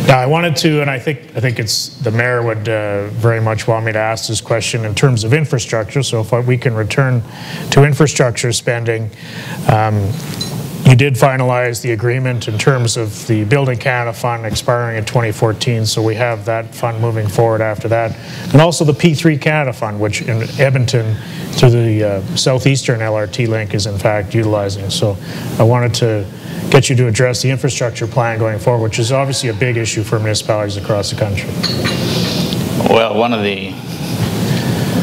Now, I wanted to, and I think it's the mayor would very much want me to ask this question in terms of infrastructure. So if we can return to infrastructure spending, you did finalize the agreement in terms of the Building Canada Fund expiring in 2014, so we have that fund moving forward after that. And also the P3 Canada Fund, which in Edmonton, through the Southeastern LRT link, is in fact utilizing. So I wanted to get you to address the infrastructure plan going forward, which is obviously a big issue for municipalities across the country. Well, one of the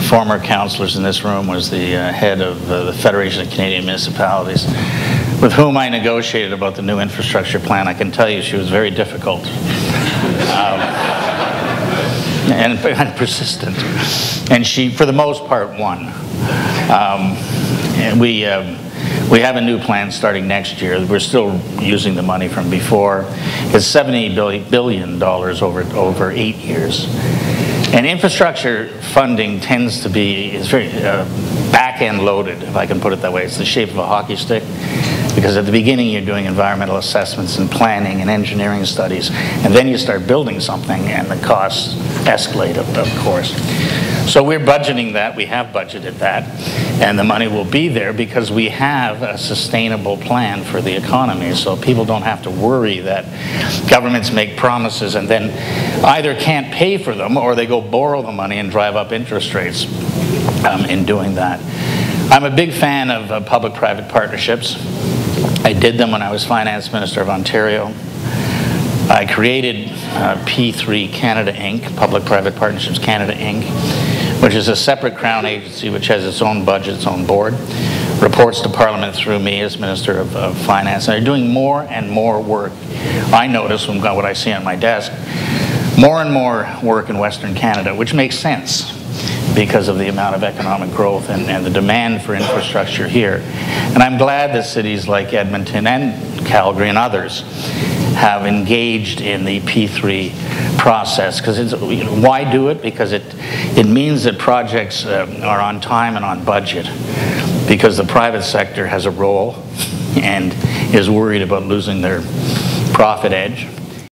former councillors in this room was the head of the Federation of Canadian Municipalities, with whom I negotiated about the new infrastructure plan. I can tell you she was very difficult and persistent. And she, for the most part, won. And we have a new plan starting next year. We're still using the money from before. It's $70 billion over 8 years. And infrastructure funding tends to be, is very back-end loaded, if I can put it that way. It's the shape of a hockey stick, because at the beginning you're doing environmental assessments and planning and engineering studies, and then you start building something and the costs escalate, of course. So we're budgeting that, we have budgeted that, and the money will be there because we have a sustainable plan for the economy, so people don't have to worry that governments make promises and then either can't pay for them or they go borrow the money and drive up interest rates in doing that. I'm a big fan of public-private partnerships. I did them when I was Finance Minister of Ontario. I created P3 Canada Inc., Public-Private Partnerships Canada Inc., which is a separate Crown agency which has its own budget, its own board, reports to Parliament through me as Minister of Finance. And they're doing more and more work. I notice from what I see on my desk, more and more work in Western Canada, which makes sense because of the amount of economic growth and the demand for infrastructure here. And I'm glad that cities like Edmonton and Calgary and others have engaged in the P3 process, because it's, why do it? Because it means that projects are on time and on budget, because the private sector has a role and is worried about losing their profit edge.